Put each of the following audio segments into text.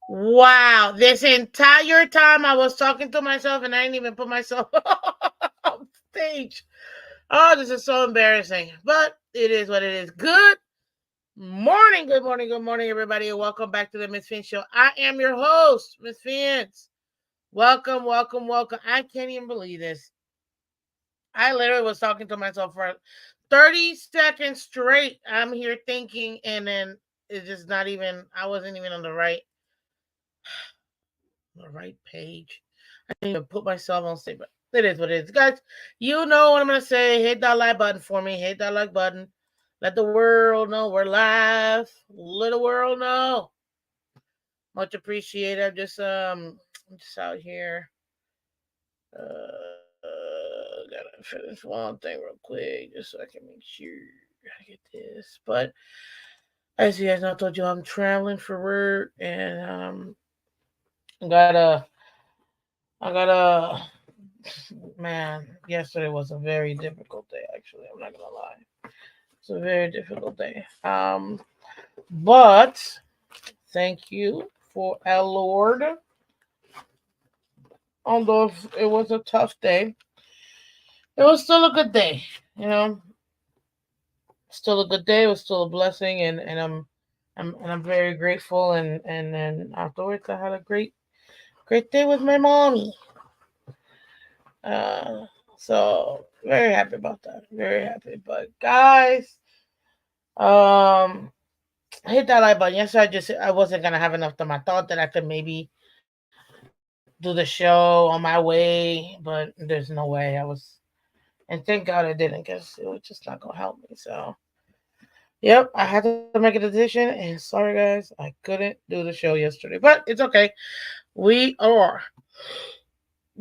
Wow, this entire time I was talking to myself and I didn't even put myself on stage. Oh, this is so embarrassing, but it is what it is. Good morning, good morning, good morning, everybody, and welcome back to the Miss Phins Show. I am your host, Miss Phins. Welcome, welcome, welcome. I can't even believe this. I literally was talking to myself for 30 seconds straight. I'm here thinking, and then it's just not even, I wasn't even on the right page. I didn't even put myself on stage, but it is what it is. Guys, you know what I'm going to say. Hit that like button for me. Hit that like button. Let the world know we're live. Let the world know. Much appreciated. I'm just out here. Gotta finish one thing real quick just so I can make sure I get this. But as you guys know, I told you I'm traveling for work, and I gotta I gotta man, yesterday was a very difficult day, actually. I'm not gonna lie. It's a very difficult day. But thank you for our Lord. Although it was a tough day, it was still a good day. You know, still a good day. It was still a blessing, and I'm very grateful. And afterwards, I had a great day with my mommy. Uh, so very happy about that. Very happy. But guys, um, hit that like button. Yes, I wasn't gonna have enough time. I thought that I could maybe do the show on my way, but there's no way. And thank God I didn't, because it was just not gonna help me. So, yep, I had to make a decision. And sorry, guys, I couldn't do the show yesterday, but it's okay. We are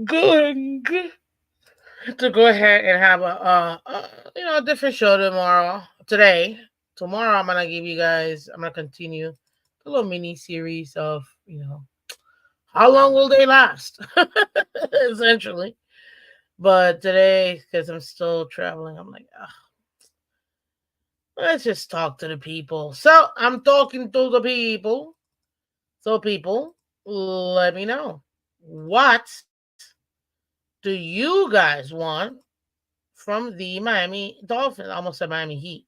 going to go ahead and have a different show tomorrow. Today, tomorrow, I'm gonna continue the little mini series of how long will they last, essentially. But today, because I'm still traveling, I'm like, Let's just talk to the people. So I'm talking to the people. So people, let me know. What do you guys want from the Miami Dolphins? I almost said Miami Heat.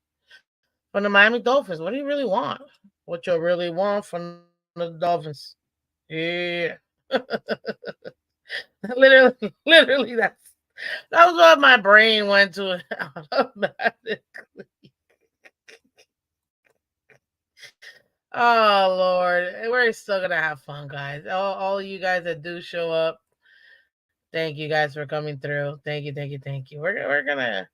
From the Miami Dolphins. What do you really want? What you really want from the Dolphins? Yeah. literally that was what my brain went to automatically. Oh Lord, we're still gonna have fun, guys. All you guys that do show up, thank you guys for coming through. Thank you. We're gonna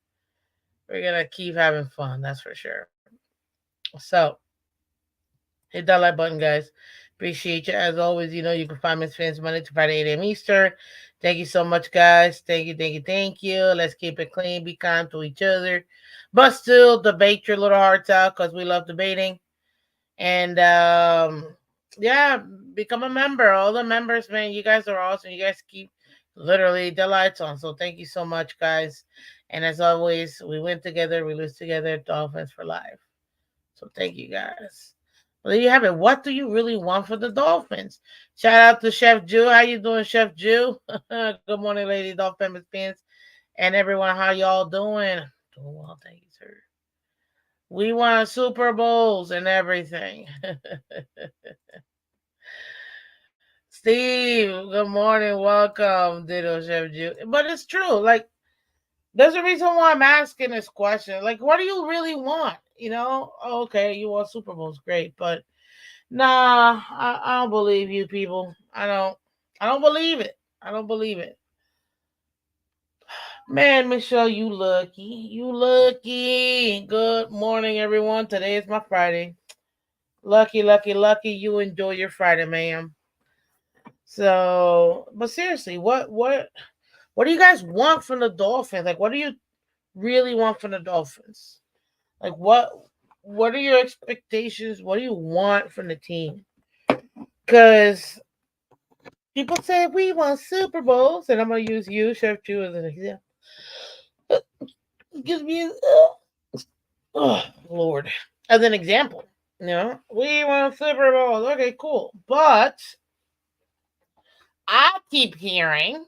keep having fun. That's for sure. So hit that like button, guys. Appreciate you as always. You know you can find Miss Fans Monday to Friday 8 a.m. Eastern. Thank you so much, guys. Thank you. Let's keep it clean. Be kind to each other, but still debate your little hearts out because we love debating. And yeah, become a member. All the members, man, you guys are awesome. You guys keep literally the lights on. So thank you so much, guys. And as always, we win together, we lose together. Dolphins for life. So thank you, guys. Well, there you have it. What do you really want for the Dolphins? Shout out to Chef Jew. How you doing, Chef Jew? Good morning, lady Dolphin fans, and everyone. How y'all doing? Doing well, thank you, sir. We want Super Bowls and everything. Steve, good morning. Welcome, Ditto Chef Jew. But it's true. Like, there's a reason why I'm asking this question. Like, what do you really want? You know, okay, you want Super Bowls, great, but nah, I don't believe you people. I don't believe it. I don't believe it. Man, Michelle, you lucky. You lucky. Good morning, everyone. Today is my Friday. Lucky. You enjoy your Friday, ma'am. So, but seriously, what do you guys want from the Dolphins? Like, what do you really want from the Dolphins? Like, what are your expectations? What do you want from the team? Because people say we want Super Bowls, and I'm gonna use you, Chef Chu, as an example. Excuse me, oh Lord, as an example. You know, we want Super Bowls. Okay, cool, but I keep hearing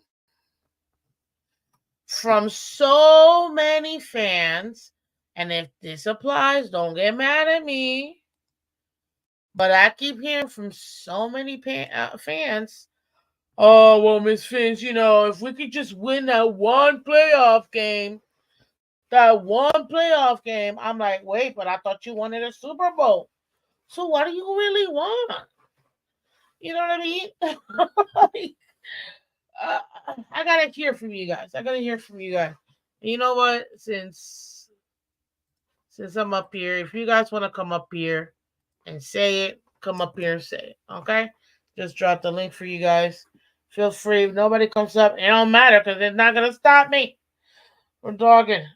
from so many fans, and if this applies, don't get mad at me. But I keep hearing from so many fans. Oh well, Miss Finch, you know, if we could just win that one playoff game, I'm like, wait, but I thought you wanted a Super Bowl. So what do you really want? You know what I mean? Like, uh, I gotta hear from you guys. I gotta hear from you guys. And you know what? Since I'm up here, if you guys want to come up here and say it, come up here and say it. Okay? Just drop the link for you guys. Feel free. If nobody comes up, it don't matter because it's not gonna stop me. We're dogging.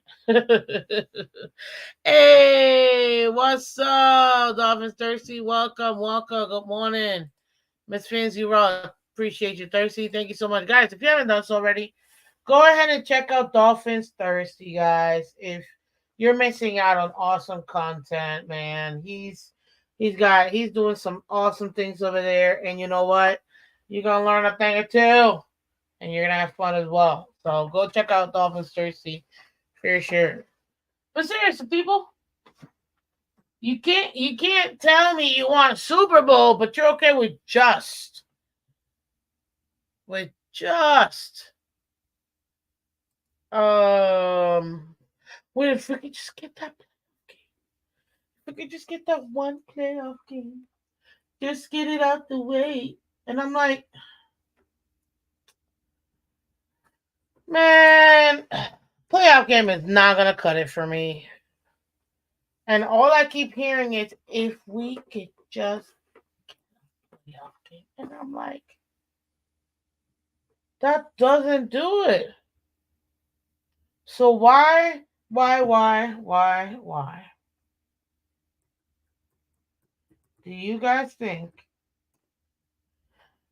Hey, what's up, Dolphins Thirsty? Welcome. Good morning. Miss Fins, you raw. Appreciate you, Thirsty. Thank you so much. Guys, if you haven't done so already, go ahead and check out Dolphins Thirsty, guys. If you're missing out on awesome content, man, he's doing some awesome things over there. And you know what? You're gonna learn a thing or two, and you're gonna have fun as well. So go check out Dolphins Thirsty for sure. But seriously, people, you can't tell me you want a Super Bowl, but you're okay with just um what if we could just get that playoff game? If we could just get that one playoff game. Just get it out the way. And I'm like, man, playoff game is not gonna cut it for me. And all I keep hearing is if we could just playoff game. And I'm like, that doesn't do it. So why do you guys think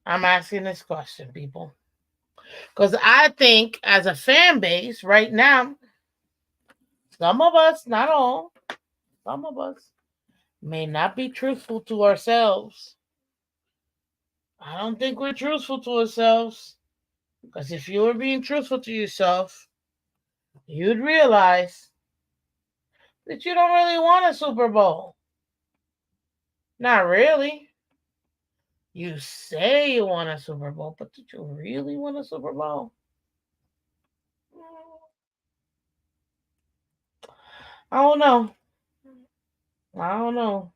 I'm asking this question, people? Because I think as a fan base right now, some of us, not all, some of us may not be truthful to ourselves. I don't think we're truthful to ourselves. Because if you were being truthful to yourself, you'd realize that you don't really want a Super Bowl. Not really. You say you want a Super Bowl, but did you really want a Super Bowl? I don't know. I don't know.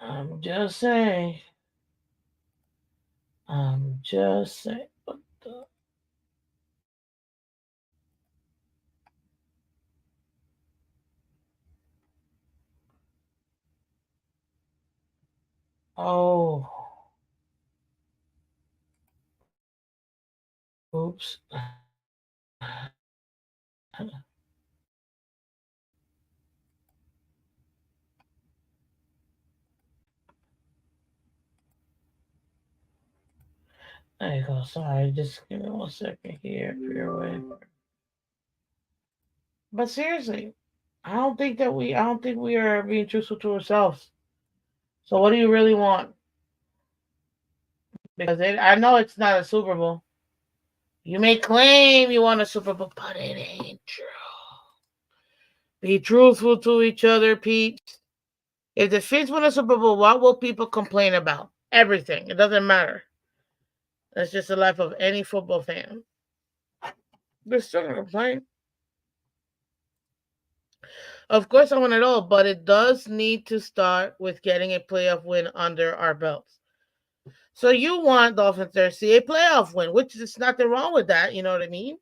I'm just saying. I'm just saying. What the? Oh. Oops. There you go. Sorry. Just give me 1 second here. Your way. But seriously, I don't think we are being truthful to ourselves. So what do you really want? Because I know it's not a Super Bowl. You may claim you want a Super Bowl, but it ain't true. Be truthful to each other, Pete. If the Phins win a Super Bowl, what will people complain about? Everything. It doesn't matter. That's just the life of any football fan. They're still gonna complain. Of course, I want it all, but it does need to start with getting a playoff win under our belts. So you want Dolphins to see a playoff win, which is nothing wrong with that. You know what I mean?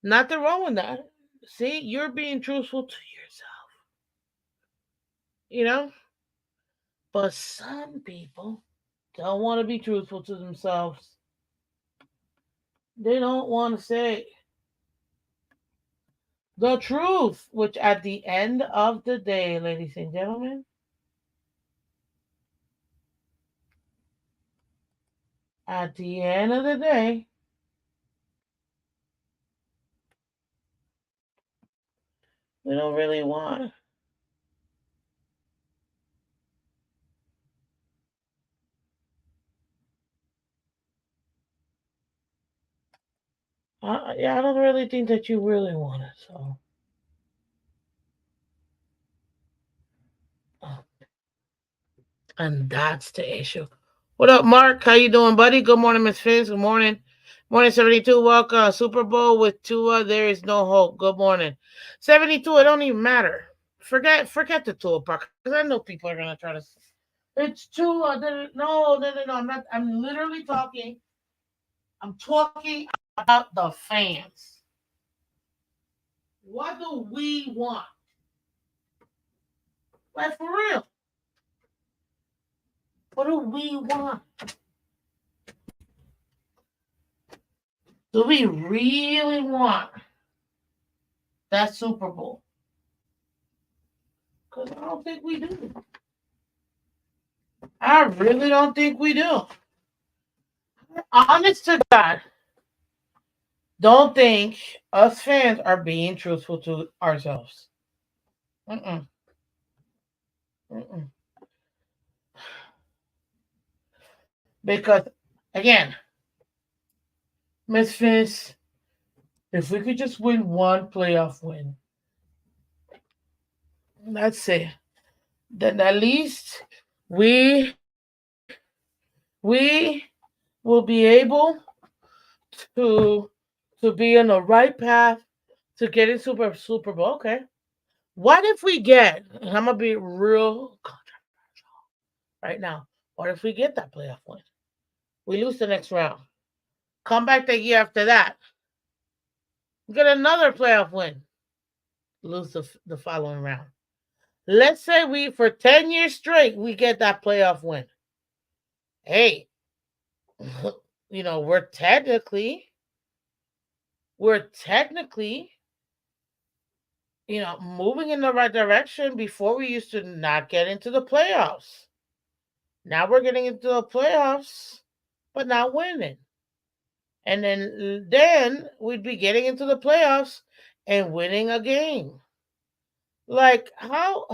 Nothing wrong with that. See, you're being truthful to yourself. You know? But some people don't want to be truthful to themselves. They don't want to say the truth, which at the end of the day, ladies and gentlemen, at the end of the day, we don't really want. Yeah, I don't really think that you really want it. So, uh, and that's the issue. What up, Mark? How you doing, buddy? Good morning, Miss Phins. Good morning. Morning, 72. Welcome. Super Bowl with Tua. There is no hope. Good morning. 72, it don't even matter. Forget the Tua part. Because I know people are gonna try to. It's Tua. No. I'm literally talking. I'm talking about the fans. What do we want? Like for real. What do we want? Do we really want that Super Bowl? Because I don't think we do. I really don't think we do. Honest to God, don't think us fans are being truthful to ourselves. Mm-mm, mm-mm. Because, again, Miss Fizz, if we could just win one playoff win, that's it. Then at least we we will be able to to be on the right path to getting Super Bowl. Okay. What if we get? And I'm gonna be real right now. What if we get that playoff win? We lose the next round. Come back the year after that. Get another playoff win. Lose the following round. Let's say we for 10 years straight we get that playoff win. Hey, we're technically moving in the right direction. Before we used to not get into the playoffs. Now we're getting into the playoffs. but not winning. And then we'd be getting into the playoffs and winning a game. Like how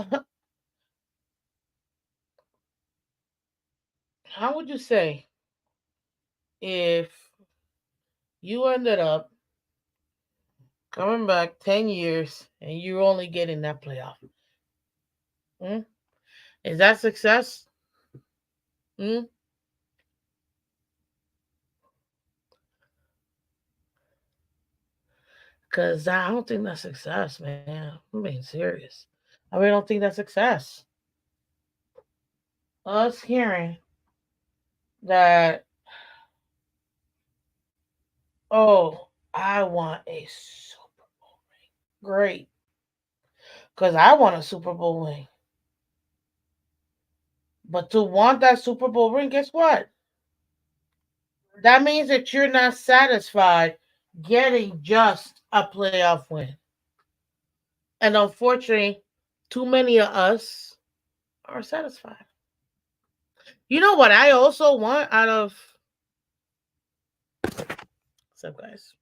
would you say if you ended up coming back 10 years and you're only getting that playoff? Hmm? Is that success? Hmm? Because I don't think that's success, man. I'm being serious. I really don't think that's success. Us hearing that, oh, I want a Super Bowl. Great. Because I want a Super Bowl ring. But to want that Super Bowl ring, guess what? That means that you're not satisfied getting just a playoff win. And unfortunately, too many of us are satisfied. You know what I also want out of what's up, guys?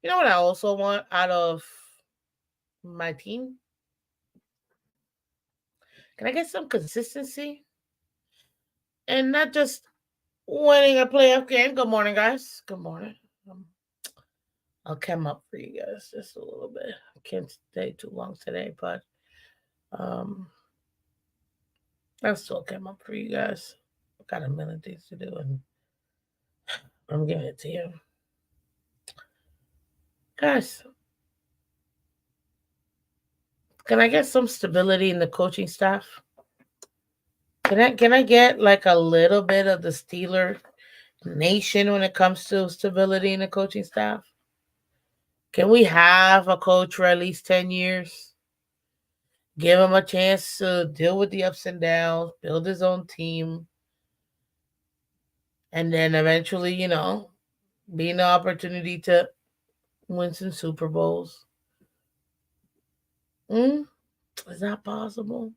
You know what I also want out of my team? Can I get some consistency and not just winning a playoff game? Good morning, guys. Good morning. Um, I'll come up for you guys just a little bit. I can't stay too long today, but um, I'll still come up for you guys. I've got a million things to do, and I'm giving it to you, guys. Can I get some stability in the coaching staff? Can I get like a little bit of the Steeler nation when it comes to stability in the coaching staff? Can we have a coach for at least 10 years? Give him a chance to deal with the ups and downs, build his own team, and then eventually, be an opportunity to win some Super Bowls. Mm? Is that possible?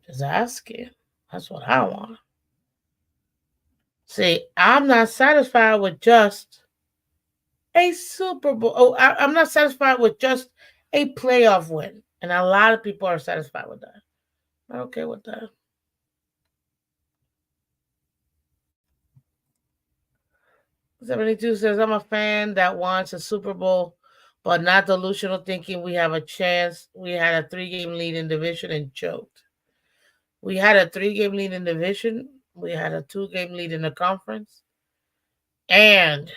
Just asking. That's what I want. See, I'm not satisfied with just a Super Bowl. Oh, I'm not satisfied with just a playoff win. And a lot of people are satisfied with that. I'm okay with that. 72 says, I'm a fan that wants a Super Bowl, but not delusional thinking we have a chance. We had a 3-game lead in division and choked. We had a 3-game lead in division. We had a 2-game lead in the conference. And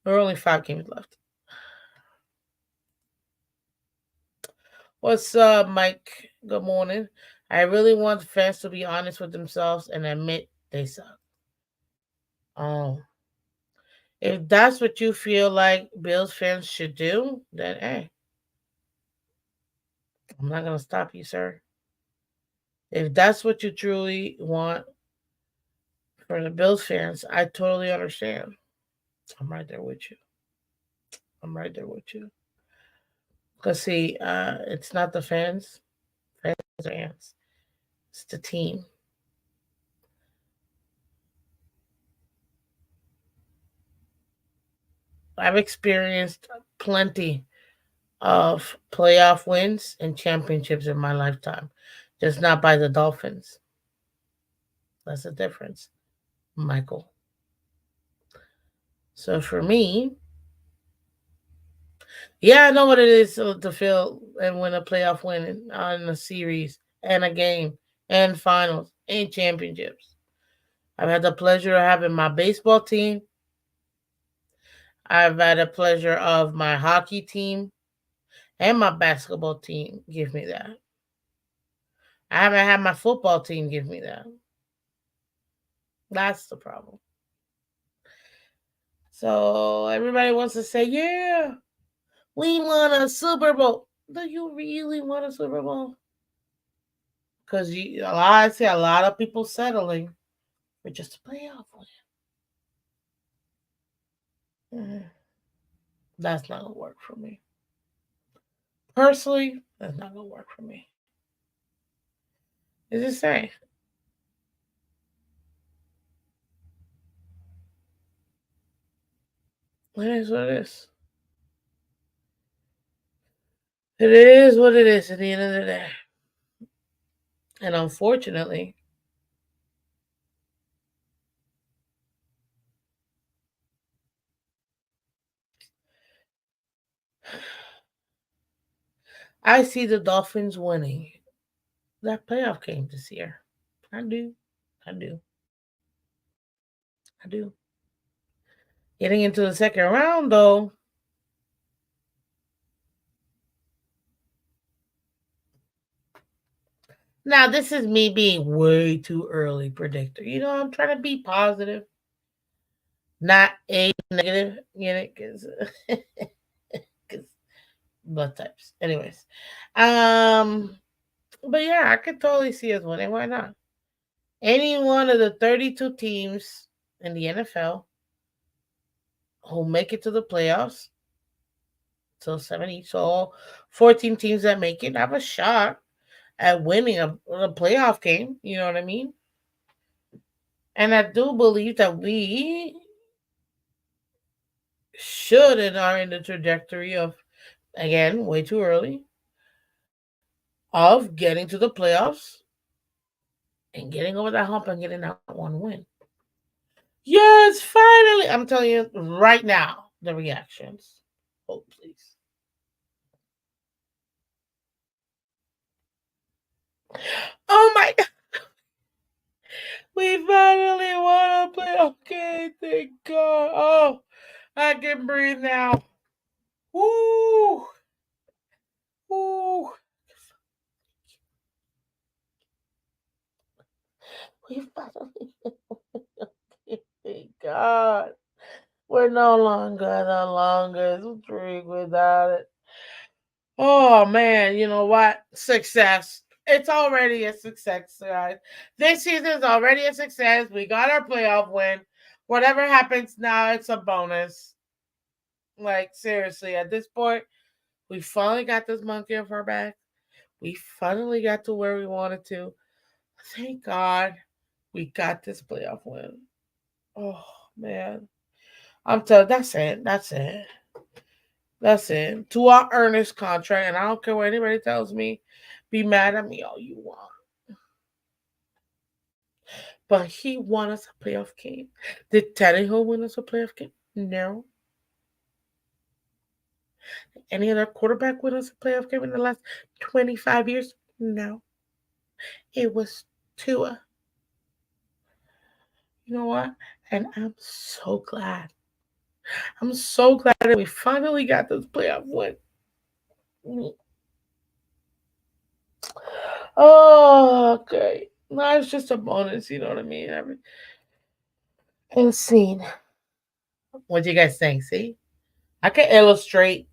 there are only 5 games left. What's up, Mike? Good morning. I really want fans to be honest with themselves and admit they suck. Oh. If that's what you feel like Bills fans should do, then hey, I'm not gonna stop you, sir. If that's what you truly want for the Bills fans, I totally understand. I'm right there with you. I'm right there with you. Cause see, it's not the fans. Fans are fans. It's the team. I've experienced plenty of playoff wins and championships in my lifetime, just not by the Dolphins. That's the difference, Michael. So for me, yeah, I know what it is to feel and win a playoff win in a series and a game and finals and championships. I've had the pleasure of having my baseball team. I've had the pleasure of my hockey team and my basketball team give me that. I haven't had my football team give me that. That's the problem. So everybody wants to say, yeah, we won a Super Bowl. Do you really want a Super Bowl? Because I see a lot of people settling for just a playoff win. Mhm. That's not gonna work for me. Personally, that's not gonna work for me. It's just saying. It is what it is. It is what it is at the end of the day. And unfortunately, I see the Dolphins winning that playoff game this year. I do. I do. I do. Getting into the second round, though, now this is me being way too early predictor. I'm trying to be positive, not a negative, because blood types. Anyways, um, but yeah, I could totally see us winning. Why not? Any one of the 32 teams in the NFL who make it to the playoffs, so 7 each, so all 14 teams that make it have a shot at winning a playoff game. You know what I mean? And I do believe that we should and are in the trajectory of, again, way too early, of getting to the playoffs and getting over that hump and getting that one win. Yes, finally. I'm telling you right now, the reactions. Oh, please. Oh my God. We finally won a playoff game. Thank God. Oh, I can breathe now. Woo! Woo! We finally. Thank God. We're no longer three without it. Oh man, you know what? Success. It's already a success, guys. This season's already a success. We got our playoff win. Whatever happens now, it's a bonus. Like seriously, at this point, we finally got this monkey off our back. We finally got to where we wanted to. Thank God we got this playoff win. Oh man. I'm telling that's it. That's it. That's it. To our earnest contract, and I don't care what anybody tells me. Be mad at me all you want. But he won us a playoff game. Did Tannehill win us a playoff game? No. Any other quarterback win us a playoff game in the last 25 years? No. It was Tua. You know what? And I'm so glad. I'm so glad that we finally got this playoff win. Oh, okay. Now it's just a bonus, you know what I mean? Insane. What do you guys think? See? I can illustrate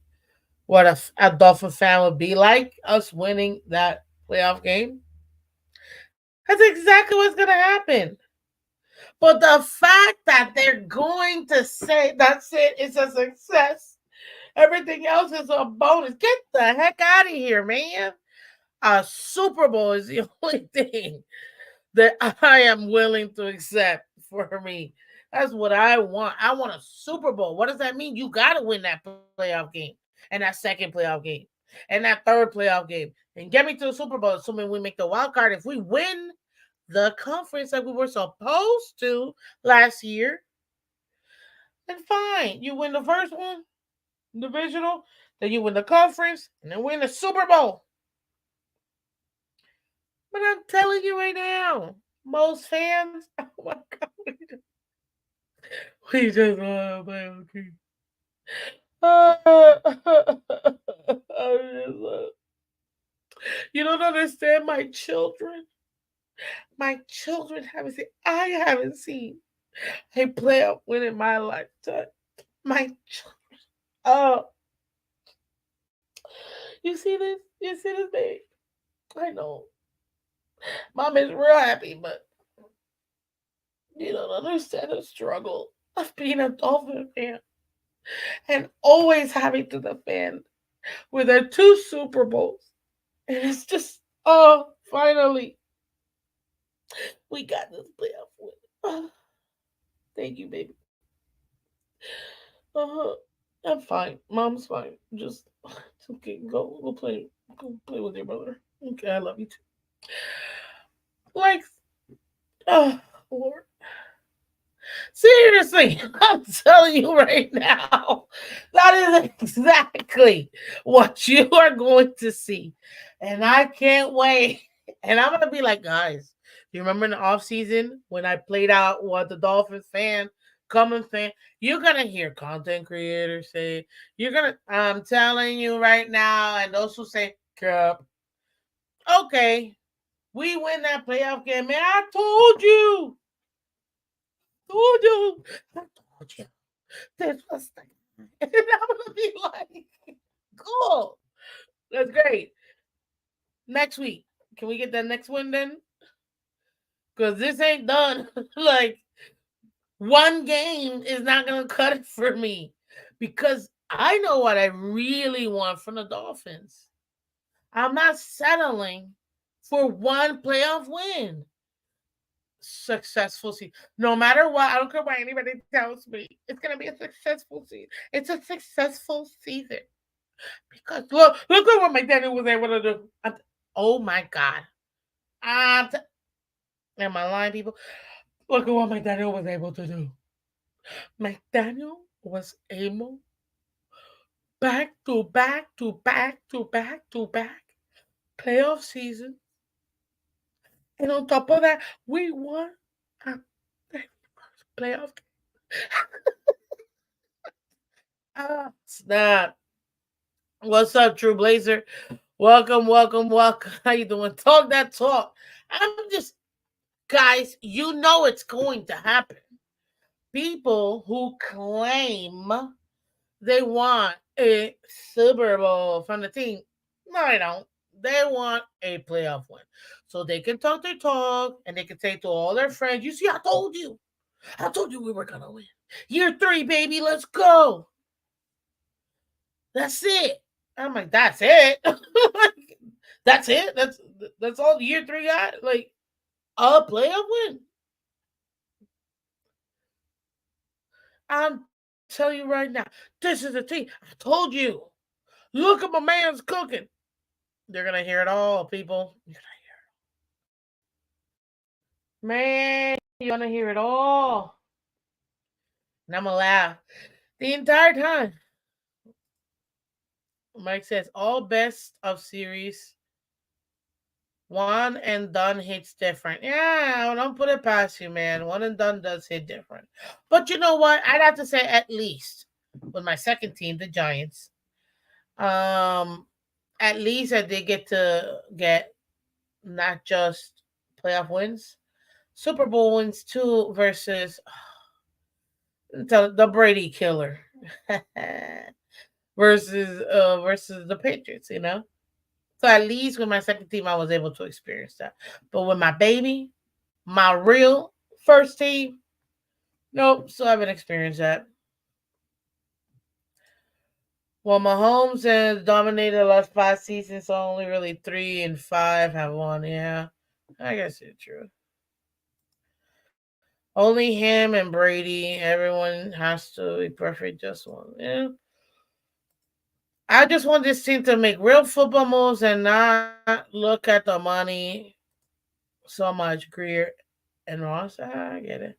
what a Dolphin fan would be like us winning that playoff game. That's exactly what's going to happen. But the fact that they're going to say that's it, it's a success. Everything else is a bonus. Get the heck out of here, man. A Super Bowl is the only thing that I am willing to accept for me. That's what I want. I want a Super Bowl. What does that mean? You got to win that playoff game and that second playoff game and that third playoff game and get me to the Super Bowl, assuming we make the wild card. If we win the conference like we were supposed to last year, then fine. You win the first one, divisional, then you win the conference, and then win the Super Bowl. But I'm telling you right now, most fans, oh my God, we just want to play okay. You don't understand my children. My children haven't seen. I haven't seen a playoff win in my lifetime. My children. Oh, you see this? You see this, baby? I know. Mom is real happy, but you don't understand the struggle of being a Dolphin fan and always having to defend with their two Super Bowls. And it's just, oh, finally, we got this playoff win. Oh, thank you, baby. Uh-huh. I'm fine. Mom's fine. Just it's okay. Go play with your brother. Okay, I love you too. Like, oh Lord. Seriously, I'm telling you right now, that is exactly what you are going to see. And I can't wait. And I'm gonna be like, guys, do you remember in the off season when I played out what the Dolphins fan, Cummins fan? You're gonna hear content creators say, you're gonna I'm telling you right now, and those who say, Cup, okay, we win that playoff game, man. I told you, I told you. This was the and I'm gonna be like, cool. That's great. Next week. Can we get that next one then? Because this ain't done. Like, one game is not gonna cut it for me. Because I know what I really want from the Dolphins. I'm not settling for one playoff win. Successful season. No matter what, I don't care what anybody tells me. It's gonna be a successful season. It's a successful season. Because look at what my daddy was able to do. Oh my God. I'm t- Am I lying, people? Look at what my Daniel was able to do. McDaniel was able back to back to back to back to back playoff season. And on top of that, we won our playoff. Snap. What's up, True Blazer? Welcome, welcome, welcome. How you doing? Talk that talk. I'm just, guys, you know it's going to happen. People who claim they want a Super Bowl from the team. No, they don't. They want a playoff win. So they can talk their talk and they can say to all their friends, you see, I told you. I told you we were going to win. Year 3, baby, let's go. That's it. I'm like, that's it. That's it. That's all year 3 got. Like a playoff win. I'm telling you right now, this is the team. I told you. Look at my man's cooking. They're gonna hear it all, people. You're gonna hear it. Man, you're gonna hear it all. And I'm gonna laugh the entire time. Mike says all best of series one and done hits different. Yeah, don't put it past you, man. One and done does hit different. But you know what? I'd have to say at least with my second team, the Giants. Um, at least I did get to get not just playoff wins, Super Bowl wins too versus the Brady killer versus the Patriots, you know. So at least with my second team, I was able to experience that. But with my baby, my real first team, nope, still haven't experienced that. Well, Mahomes has dominated the last 5 seasons, so only really 3 and 5 have won. Yeah, I guess it's true. Only him and Brady. Everyone has to be perfect. Just one. Yeah. I just want this team to make real football moves and not look at the money so much. Greer and Ross. I get it.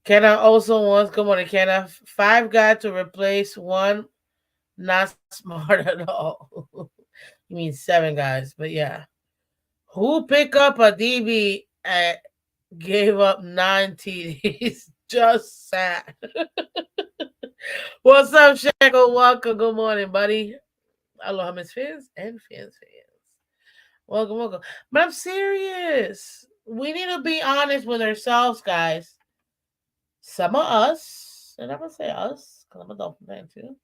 Kenna also wants, good morning, Kenna. 5 guys to replace one not smart at all. You mean 7 guys, but yeah. Who pick up a DB and gave up 9 TDs? Just sad. What's up, Shackle? Welcome. Good morning, buddy. Aloha, Miss Phins and Phins. Welcome, welcome. But I'm serious. We need to be honest with ourselves, guys. Some of us, and I'm gonna say us, because I'm a Dolphin fan too,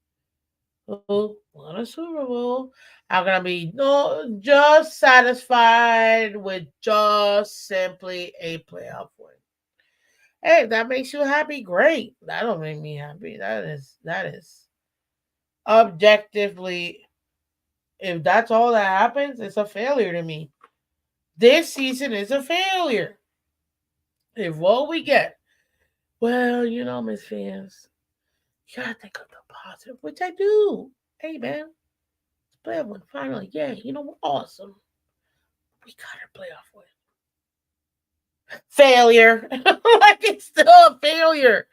who won a Super Bowl, are gonna be no just satisfied with just simply a playoff win. Hey, if that makes you happy, great. That don't make me happy. That is objectively, if that's all that happens, it's a failure to me. This season is a failure. If what we get, well, you know, Miss Fans, You gotta think of the positive, which I do. Hey man, it's playoff win finally. Yeah, you know what? Awesome. We got our playoff win. Failure. Like it's still a failure.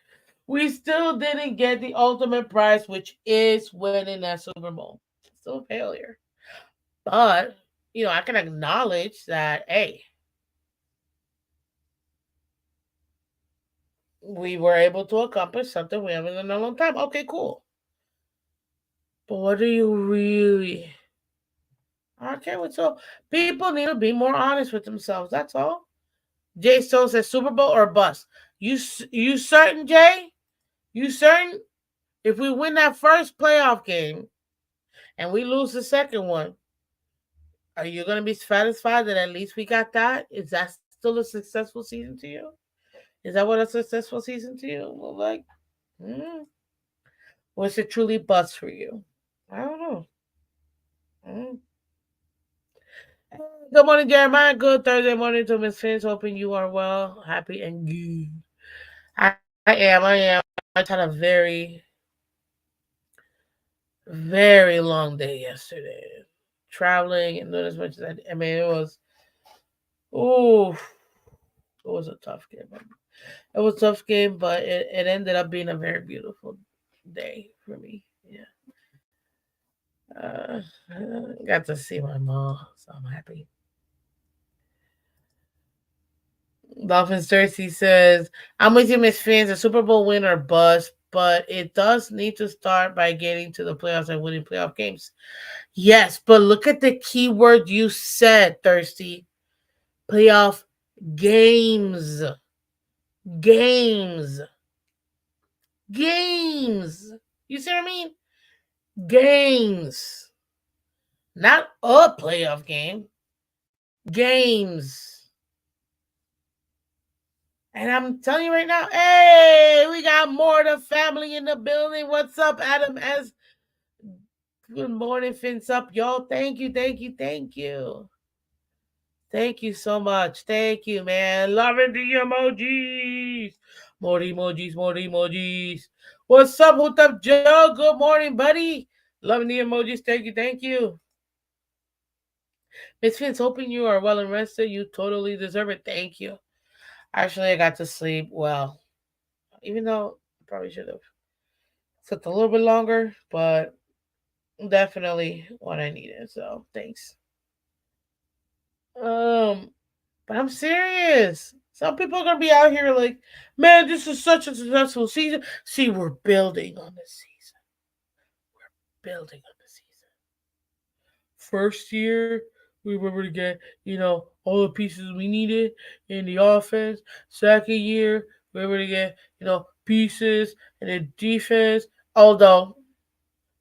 We still didn't get the ultimate prize, which is winning that Super Bowl. Still a failure. But, I can acknowledge that, hey, we were able to accomplish something we haven't done in a long time. Okay, cool. But what do you really? Okay, so people need to be more honest with themselves. That's all. Jay Stone says Super Bowl or bust. You certain, Jay? You certain? If we win that first playoff game and we lose the second one, are you gonna be satisfied that at least we got that? Is that still a successful season to you? Is that what a successful season to you? Well, like, mm, was it truly bust for you? I don't know. Mm. Good morning, Jeremiah. Good Thursday morning to Miss Phins. Hoping you are well, happy, and good. I am. I am. I had a very long day yesterday. Traveling and doing as much as I did. I mean, oh, it was a tough game. It was a tough game, but it ended up being a very beautiful day for me. Yeah. Uh, got to see my mom, so I'm happy. Dolphins Thirsty says, I'm with you, Miss Fans. A Super Bowl win or bust, but it does need to start by getting to the playoffs and winning playoff games. Yes, but look at the key word you said, Thirsty. Playoff games. Games. Games. You see what I mean? Games. Not a playoff game. Games. And I'm telling you right now, hey, we got more of the family in the building. What's up, Adam S? Good morning, Fins up, y'all. Thank you, thank you, thank you. Thank you so much. Thank you, man. Loving the emojis. More emojis, more emojis. What's up, Hoot Up Joe? Good morning, buddy. Loving the emojis. Thank you, thank you. Miss Fins, hoping you are well and rested. You totally deserve it. Thank you. Actually, I got to sleep well, even though I probably should have slept a little bit longer, but definitely what I needed. So thanks. Um, but I'm serious. Some people are gonna be out here like, man, this is such a successful season. See, we're building on the season. Building on the season. First year, we were able to get, all the pieces we needed in the offense. Second year, we were able to get, pieces in the defense. Although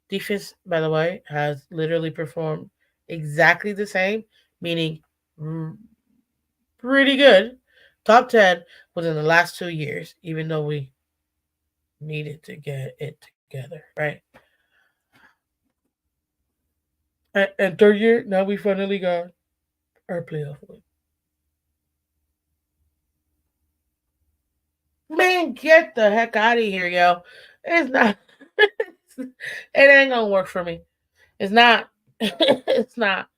defense, by the way, has literally performed exactly the same, meaning pretty good. Top 10 within the last 2 years, even though we needed to get it together, right? And third year, now we finally got our playoff win. Man, get the heck out of here, yo. It's not, it ain't gonna work for me. It's not. It's not.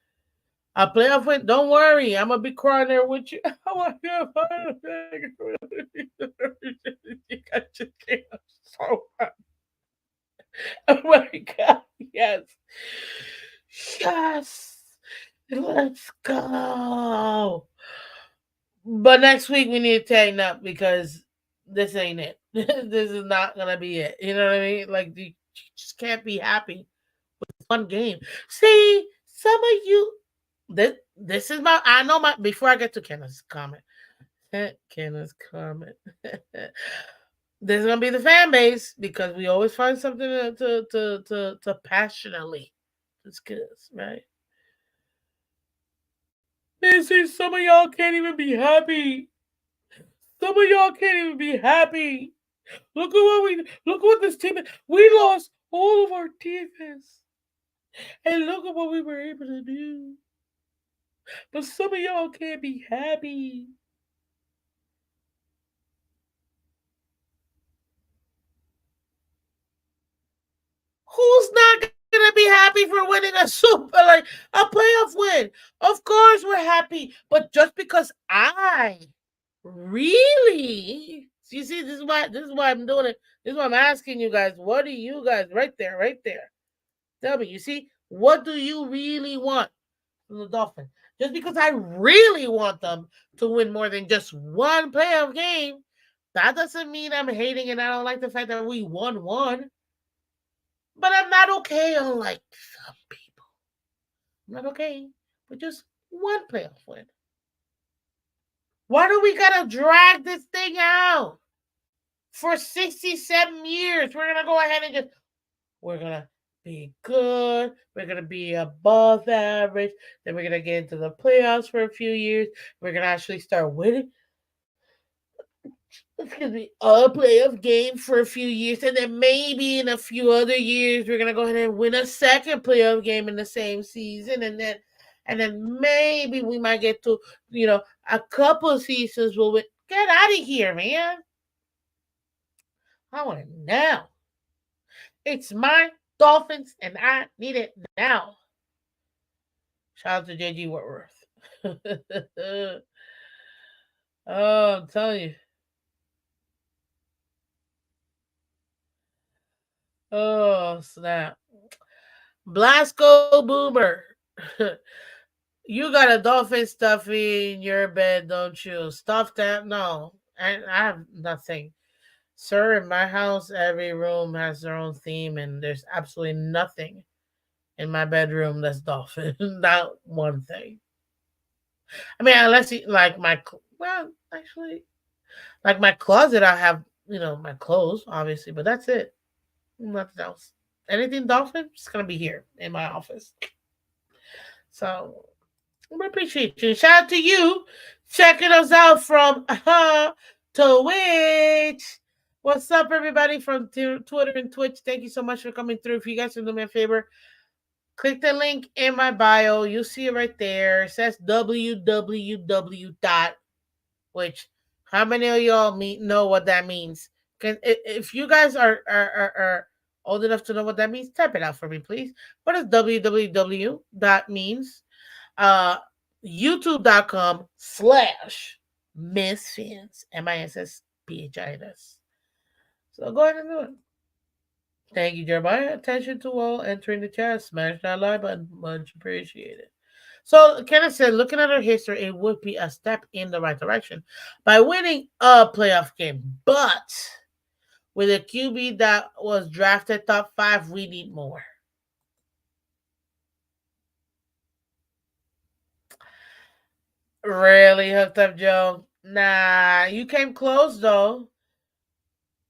A playoff win, don't worry. I'm gonna be crying there with you. Oh my god, I just can't. So oh my god, yes. Yes. Let's go. But next week we need to tighten up because this ain't it. This is not gonna be it. You know what I mean? Like you just can't be happy with one game. See, some of you this is my I know my before I get to Kenneth's comment. Kenneth's comment. This is gonna be the fan base because we always find something to passionately discuss, right? Man, see, some of y'all can't even be happy. Some of y'all can't even be happy. Look what this team. We lost all of our defense, and look at what we were able to do. But some of y'all can't be happy. not gonna be happy for winning a super like a playoff win? Of course we're happy, but just because I really, you see, this is why I'm doing it. This is why I'm asking you guys. What do you guys right there, right there? Tell me. You see, what do you really want from the Dolphins? Just because I really want them to win more than just one playoff game, that doesn't mean I'm hating and I don't like the fact that we won one. But I'm not okay unlike some people. I'm not okay with just one playoff win. Why do we gotta drag this thing out for 67 years? We're gonna go ahead and just we're gonna be good. We're gonna be above average. Then we're gonna get into the playoffs for a few years. We're gonna actually start winning. Excuse me, a playoff game for a few years, and then maybe in a few other years we're gonna go ahead and win a second playoff game in the same season, and then maybe we might get to a couple seasons. Will win. Get out of here, man! I want it now. It's my Dolphins, and I need it now. Shout out to JG Whitworth. Oh, I'm telling you. Oh, snap. Blasco Boomer. You got a dolphin stuffy in your bed, don't you? Stuff that? No. I have nothing. Sir, in my house, every room has their own theme, and there's absolutely nothing in my bedroom that's dolphin. Not one thing. I mean, unless you like well, actually, like my closet, I have my clothes, obviously, but that's it. Nothing else. Anything dolphin, it's gonna be here in my office. So we appreciate you. Shout out to you checking us out from Twitch. What's up, everybody from Twitter and Twitch? Thank you so much for coming through. If you guys can do me a favor, click the link in my bio. You'll see it right there. It says www dot, which how many of y'all know what that means? If you guys are old enough to know what that means, type it out for me, please. What does www dot means? Uh, YouTube.com/Miss Phins, MISSPHINS. So go ahead and do it. Thank you, Jeremiah. Attention to all entering the chat. Smash that like button. Much appreciated. So Kenneth said, looking at our history, it would be a step in the right direction by winning a playoff game. But with a QB that was drafted top 5, we need more. Really, Hooked Up Joe? Nah, you came close though.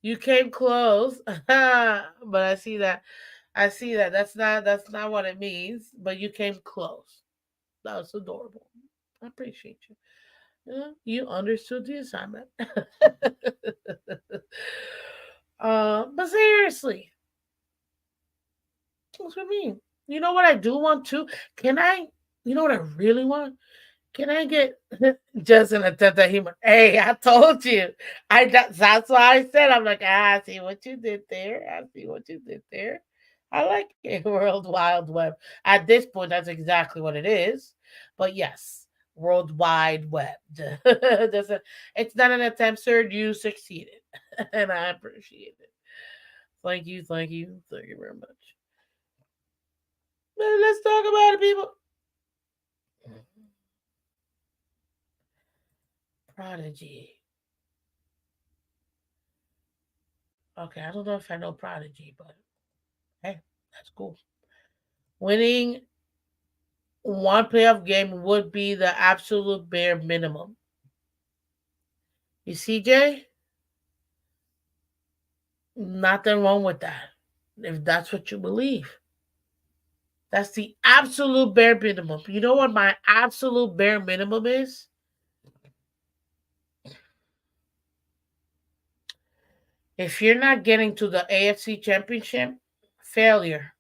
You came close. But I see that. I see that. That's not what it means, but you came close. That was adorable. I appreciate you. You understood the assignment. But seriously, what's what I mean? You know what I do want to? Can I? You know what I really want? Can I get just an attempt at humor? Hey, I told you. That's why I said I'm like, I see what you did there. I see what you did there. I like a World Wide Web. At this point, that's exactly what it is. But yes, World Wide Web. It's not an attempt, sir. You succeeded, and I appreciate it. Thank you, thank you, thank you very much. Let's talk about it, people. Prodigy. Okay, I don't know if I know Prodigy, but hey, that's cool. Winning one playoff game would be the absolute bare minimum. You see, Jay? Nothing wrong with that. If that's what you believe. That's the absolute bare minimum. You know what my absolute bare minimum is? If you're not getting to the AFC Championship, failure.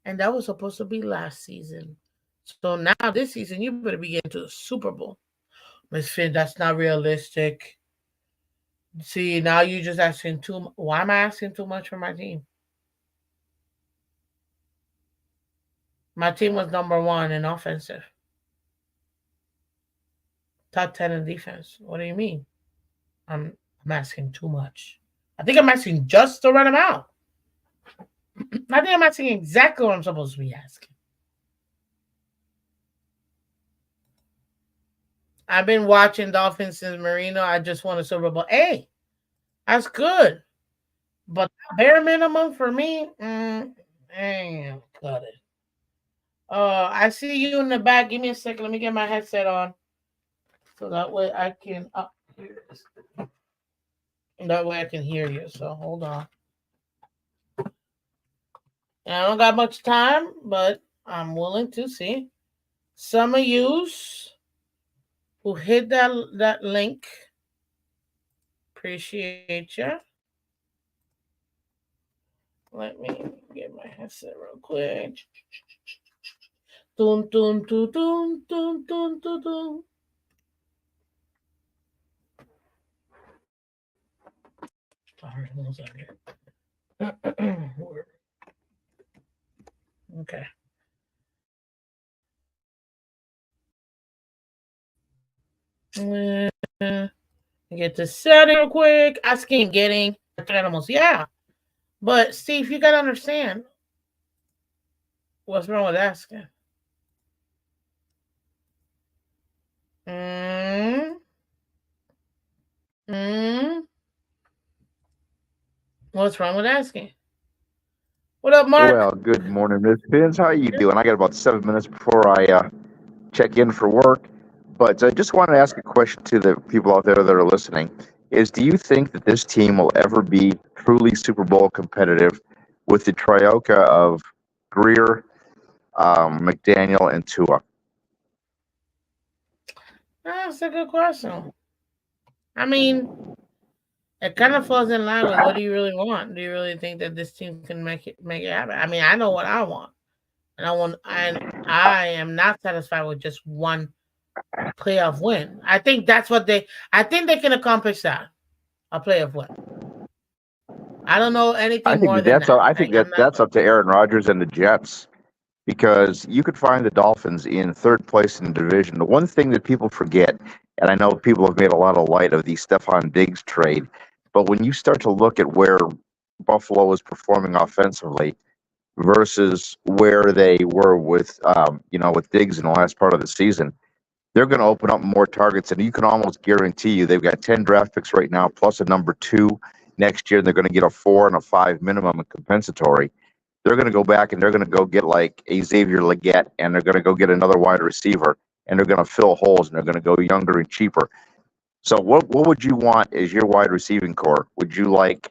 And that was supposed to be last season. So now this season, you better be getting to the Super Bowl. Miss Finn, that's not realistic. See, now you're just asking too. Why am I asking too much for my team? My team was number one in offensive, top 10 in defense. What do you mean? I'm asking too much. I think I'm asking just to run them out. I think I'm asking exactly what I'm supposed to be asking. I've been watching Dolphins since Marino. I just won a Super Bowl. Hey, that's good. But bare minimum for me, damn, cut it. I see you in the back. Give me a second. Let me get my headset on so that way I can. Here it is. That way I can hear you. So hold on. And I don't got much time, but I'm willing to see some of yous who hit that link. Appreciate you. Let me get my headset real quick. Dun, dun, dun, dun, dun, dun, dun, dun. Sorry, one second. Okay. Get the setting real quick. Asking, getting animals. Yeah. But Steve, you gotta understand what's wrong with asking. Mm, mm, what's wrong with asking? What up, Mark? Well, good morning, Miss Phins. How are you doing? I got about 7 minutes before I check in for work, but I just wanted to ask a question to the people out there that are listening: Is do you think that this team will ever be truly Super Bowl competitive with the trioca of Greer, McDaniel, and Tua? That's a good question. I mean, it kind of falls in line with what do you really want? Do you really think that this team can make it happen? I mean, I know what I want, and I am not satisfied with just one playoff win. I think that's what they. I think they can accomplish that, a playoff win. I don't know anything more than that. I Like think I'm that not. that's up to Aaron Rodgers and the Jets because you could find the Dolphins in third place in the division. The one thing that people forget, and I know people have made a lot of light of the Stephon Diggs trade, but when you start to look at where Buffalo is performing offensively versus where they were with with Diggs in the last part of the season, they're going to open up more targets, and you can almost guarantee you they've got 10 draft picks right now plus a number two next year, and they're going to get a 4 and a 5 minimum and compensatory. They're going to go back and they're going to go get like a Xavier Legette, and they're going to go get another wide receiver, and they're going to fill holes, and they're going to go younger and cheaper. So what would you want as your wide receiving core? Would you like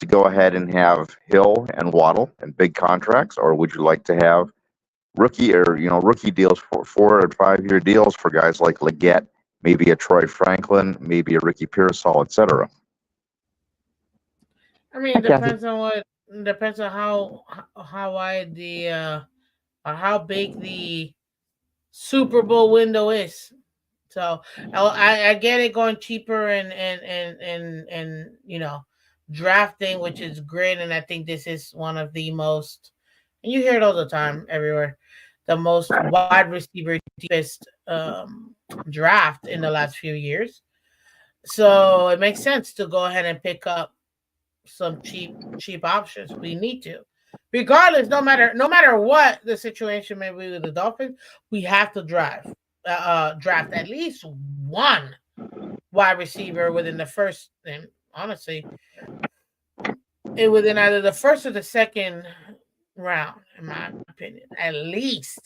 to go ahead and have Hill and Waddle and big contracts, or would you like to have rookie deals for 4 and 5 year deals for guys like Legette, maybe a Troy Franklin, maybe a Ricky Pearsall, etc. I mean, Hi, it Kathy. depends on what. Depends on how wide the or how big the Super Bowl window is. So I get it going cheaper and drafting, which is great, and I think this is one of the most, and you hear it all the time everywhere, the most wide receiver deepest draft in the last few years. So it makes sense to go ahead and pick up some cheap options. We need to, regardless, no matter what the situation may be with the Dolphins, we have to draft at least one wide receiver within the first, and honestly, within either the first or the second round, in my opinion, at least.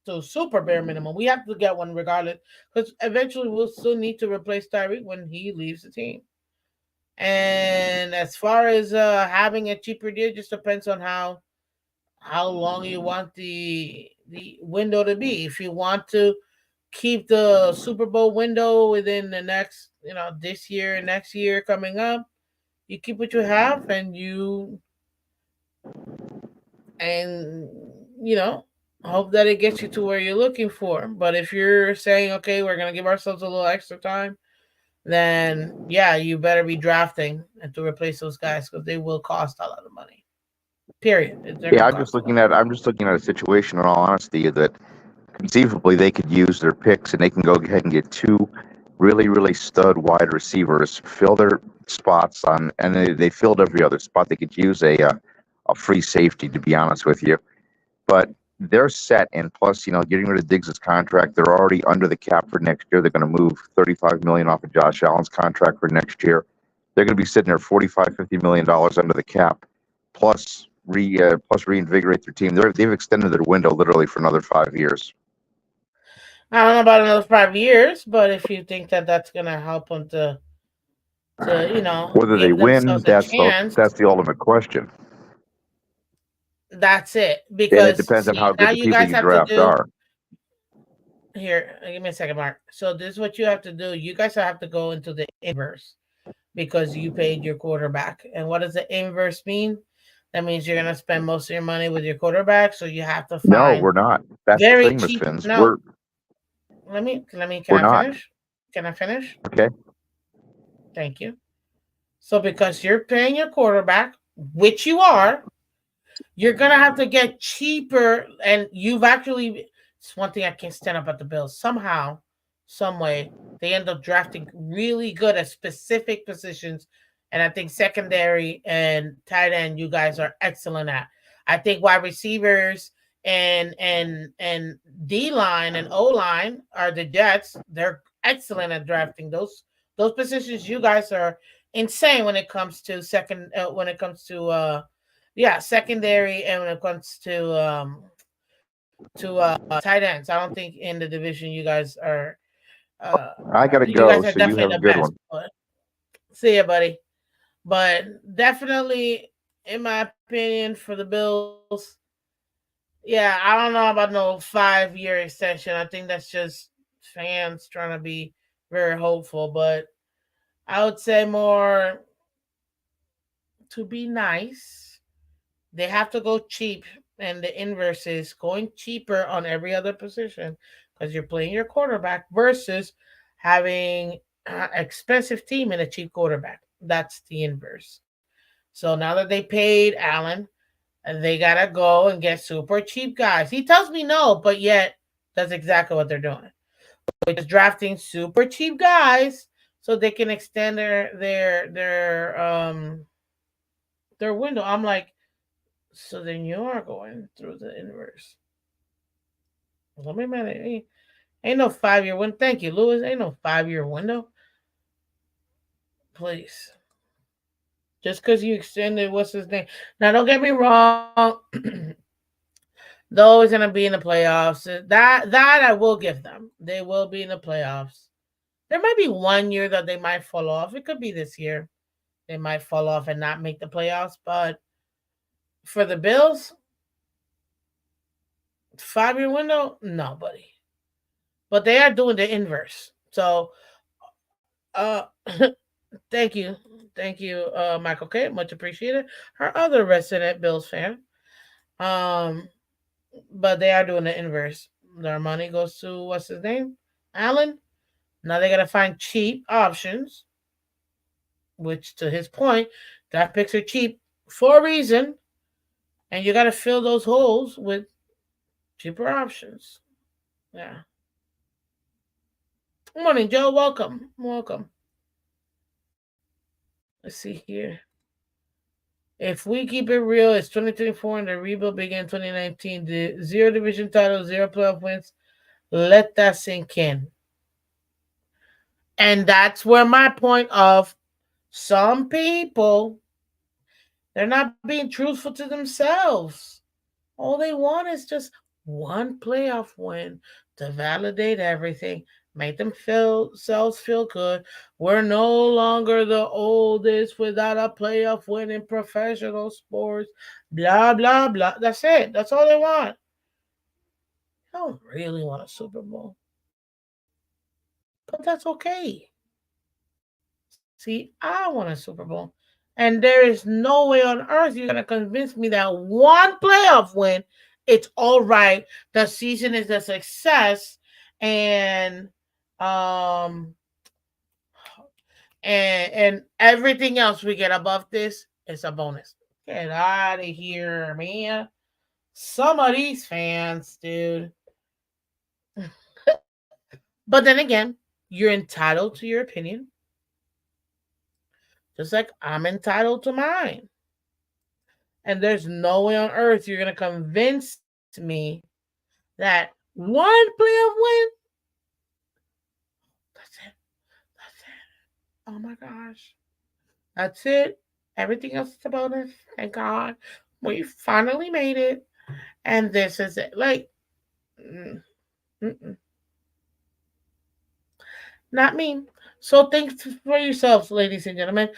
So super bare minimum, we have to get one regardless, because eventually we'll still need to replace Tyreek when he leaves the team. And as far as having a cheaper deal, just depends on how long you want the window to be. If you want to keep the Super Bowl window within the next, this year and next year coming up, you keep what you have, and hope that it gets you to where you're looking for. But if you're saying, okay, we're gonna give ourselves a little extra time, then yeah, you better be drafting and to replace those guys because they will cost a lot of money. Period. They're Yeah, going to cost a lot. I'm just looking at a situation in all honesty that conceivably they could use their picks and they can go ahead and get two really stud wide receivers, fill their spots on, and they filled every other spot. They could use a free safety, to be honest with you, but they're set. And plus, getting rid of Diggs' contract, they're already under the cap for next year. They're going to move 35 million off of Josh Allen's contract for next year. They're going to be sitting there 45-50 million dollars under the cap, plus reinvigorate their team. They've extended their window literally for another 5 years. I don't know about another 5 years, but if you think that that's going to help them to Whether they give win, themselves a chance, that's the ultimate question, that's it. and it Because depends on see, how now good the you people guys you have to draft do are. here. Give me a second, Mark. So this is what you have to do. You guys have to go into the inverse because you paid your quarterback. And what does the inverse mean? That means you're gonna spend most of your money with your quarterback. So you have to No, find we're not. That's the very thing, Miss cheap. Fins. No, let me. Can We're I not. finish? Can I finish? Okay. Thank you. So because you're paying your quarterback, which you are, you're gonna have to get cheaper, and you've actually. It's one thing I can't stand up at the Bills. Somehow, some way, they end up drafting really good at specific positions, and I think secondary and tight end, you guys are excellent at. I think wide receivers and D line and O line are the Jets. They're excellent at drafting those positions. You guys are insane when it comes to yeah, secondary, and when it comes to tight ends. I don't think in the division uh I gotta you go, guys are so you definitely have a the good best. one. But see ya, buddy. But definitely, in my opinion, for the Bills, yeah, I don't know about no 5 year extension. I think that's just fans trying to be very hopeful. But I would say more to be nice. They have to go cheap, and the inverse is going cheaper on every other position because you're playing your quarterback versus having an expensive team and a cheap quarterback. That's the inverse. So now that they paid Allen, they gotta go and get super cheap guys. He tells me no, but yet that's exactly what they're doing. Which is drafting super cheap guys so they can extend their window. I'm like, so then you are going through the inverse. Let me manage. Ain't no 5 year window. Thank you, Lewis. Ain't no 5 year window. Please. Just because you extended, what's his name? Now, don't get me wrong. They're always gonna be in the playoffs. That I will give them. They will be in the playoffs. There might be 1 year that they might fall off. It could be this year. They might fall off and not make the playoffs. But for the Bills, 5 year window, nobody. But they are doing the inverse. So, uh, thank you, Michael K. Much appreciated. Our other resident Bills fan. Um, but they are doing the inverse. Their money goes to what's his name, Allen. Now they gotta find cheap options, which to his point, draft picks are cheap for a reason, and you gotta fill those holes with cheaper options. Yeah. Good morning, Joe. Welcome. Welcome. Let's see here. If we keep it real, it's 2024 and the rebuild began in 2019. The zero division title, zero playoff wins. Let that sink in. And that's where my point of some people, they're not being truthful to themselves. All they want is just one playoff win to validate everything, make themselves feel good. We're no longer the oldest without a playoff win in professional sports. Blah blah blah. That's it. That's all they want. I don't really want a Super Bowl, but that's okay. See, I want a Super Bowl. And there is no way on earth you're going to convince me that one playoff win, it's all right. The season is a success. And um and everything else we get above this is a bonus. Get out of here, man. Some of these fans, dude. But then again, you're entitled to your opinion, just like I'm entitled to mine. And there's no way on earth you're going to convince me that one playoff win, that's it. That's it. Oh my gosh. That's it. Everything else is a bonus. Thank God. We finally made it. And this is it. Like, mm, mm-mm, not me. So think for yourselves, ladies and gentlemen.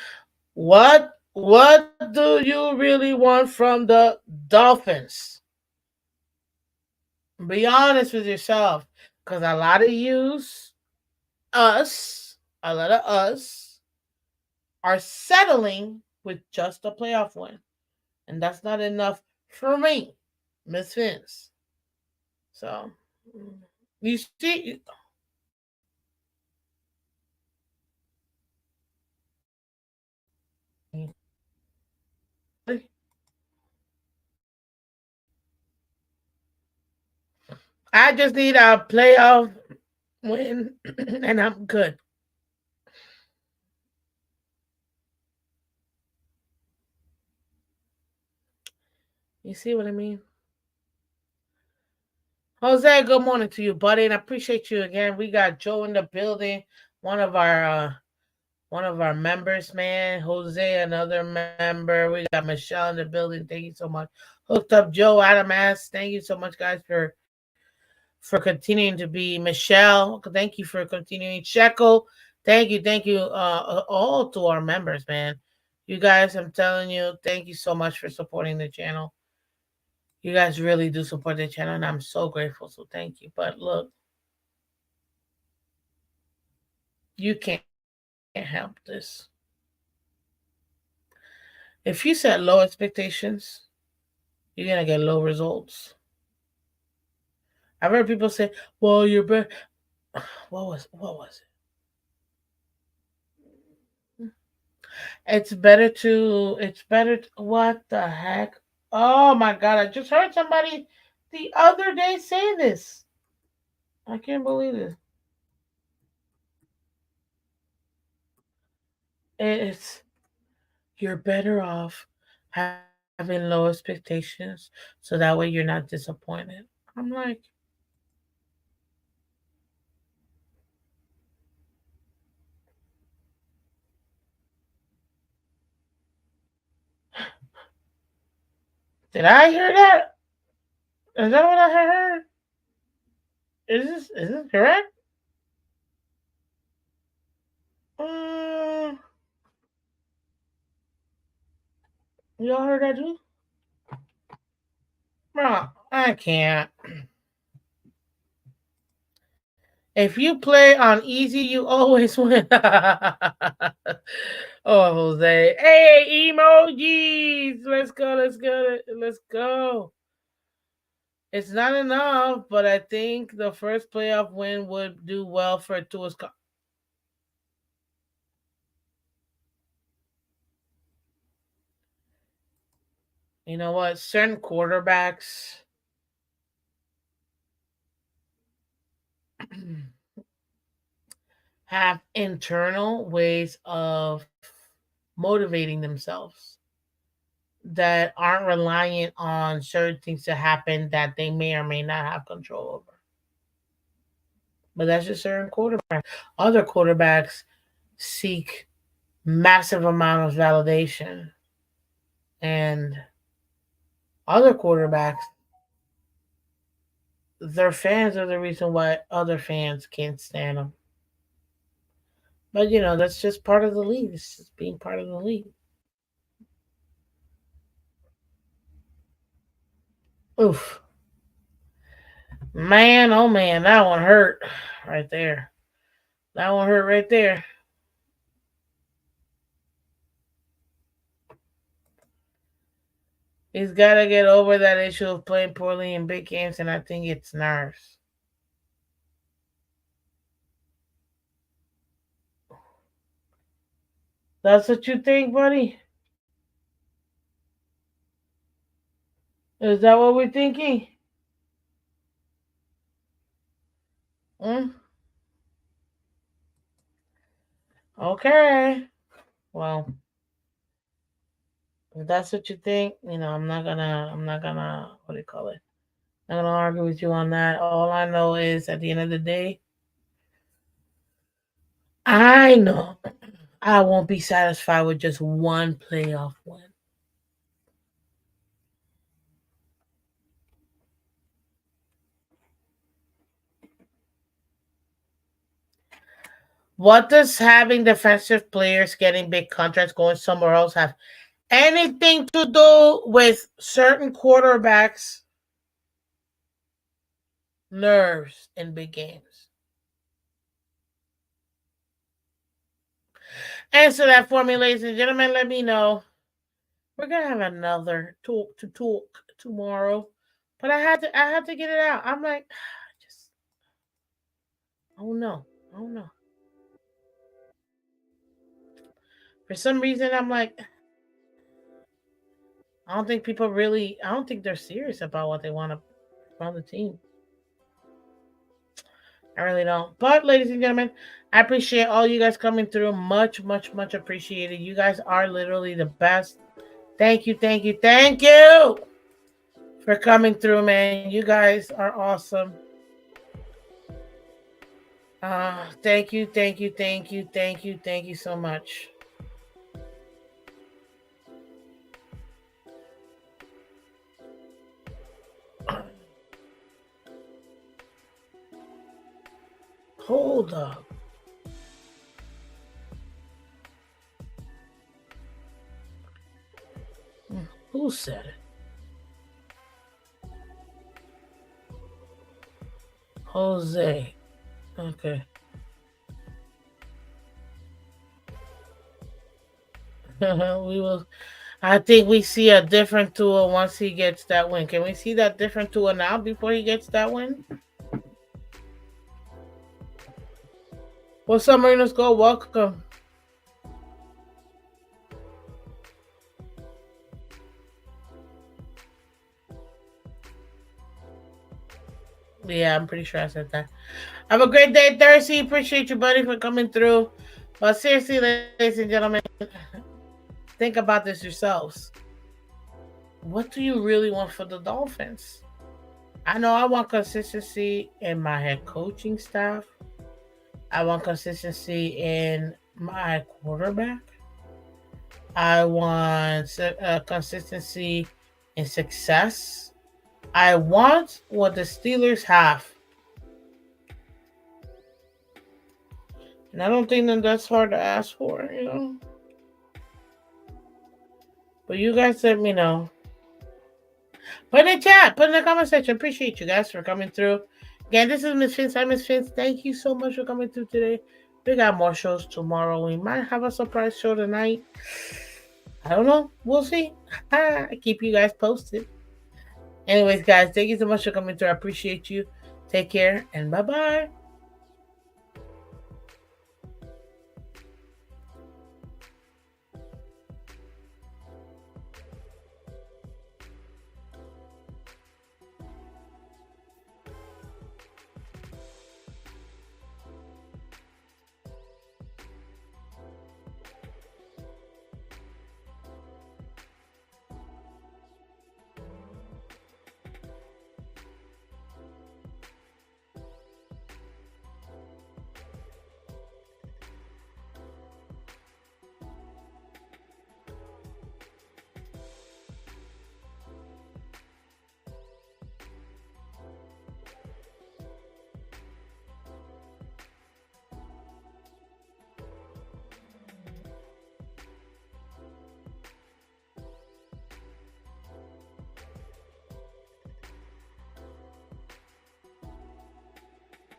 What do you really want from the Dolphins? Be honest with yourself. Because a lot of yous, a lot of us, are settling with just a playoff win. And that's not enough for me, Miss Phins. So, you see, I just need a playoff win and I'm good. You see what I mean? Jose, good morning to you, buddy, and I appreciate you again. We got Joe in the building, one of our uh one of our members, man. Jose, another member. We got Michelle in the building. Thank you so much. Hooked up Joe, Adam S. Thank you so much, guys, for continuing to be Michelle. Thank you for continuing. Shekel, thank you, all to our members, man. You guys, I'm telling you, thank you so much for supporting the channel. You guys really do support the channel, and I'm so grateful. So thank you. But look, you can't help this. If you set low expectations, you're gonna get low results. I've heard people say, "Well, you're better." What was it? It's better. What the heck? Oh my god! I just heard somebody the other day say this. I can't believe it. It's you're better off having low expectations so that way you're not disappointed. I'm like, did I hear that? Is that what I heard? Is this correct? Um, y'all heard that too? Bro, I can't. If you play on easy, you always win. Oh, Jose. Hey, emojis. Let's go. Let's go. Let's go. It's not enough, but I think the first playoff win would do well for Tua's. You know what? Certain quarterbacks have internal ways of motivating themselves that aren't reliant on certain things to happen that they may or may not have control over. But that's just certain quarterbacks. Other quarterbacks seek massive amount of validation, and other quarterbacks, their fans are the reason why other fans can't stand them. But that's just part of the league. It's just being part of the league. Oof, man, oh man, that one hurt right there. That one hurt right there. He's got to get over that issue of playing poorly in big games, and I think it's nerves. That's what you think, buddy? Is that what we're thinking? Mm, okay. Well, if that's what you think, I'm not gonna, what do you call it? I'm not gonna argue with you on that. All I know is at the end of the day, I know I won't be satisfied with just one playoff win. What does having defensive players getting big contracts going somewhere else have anything to do with certain quarterbacks' nerves in big games? Answer that for me, ladies and gentlemen. Let me know. We're gonna have another talk tomorrow, but I had to get it out. I'm like, just oh no, oh no. For some reason, I'm like, I don't think people really. I don't think they're serious about what they want to from the team. I really don't. But, ladies and gentlemen, I appreciate all you guys coming through. Much, much, much appreciated. You guys are literally the best. Thank you, thank you, thank you for coming through, man. You guys are awesome. Thank you, thank you, thank you, thank you, thank you so much. Hold up. Who said it? Jose. Okay. We will. I think we see a different tour once he gets that win. Can we see that different tour now before he gets that win? What's up, Marinos? Go. Welcome. Yeah, I'm pretty sure I said that. Have a great day, Thursday. Appreciate you, buddy, for coming through. But seriously, ladies and gentlemen, think about this yourselves. What do you really want for the Dolphins? I know I want consistency in my head coaching staff. I want consistency in my quarterback. I want consistency in success. I want what the Steelers have. And I don't think that that's hard to ask for. But you guys let me know. Put in the chat, put in the comment section. Appreciate you guys for coming through. Again, this is Miss Phins. I'm Miss Phins. Thank you so much for coming through today. We got more shows tomorrow. We might have a surprise show tonight. I don't know. We'll see. I keep you guys posted. Anyways, guys, thank you so much for coming through. I appreciate you. Take care and bye bye.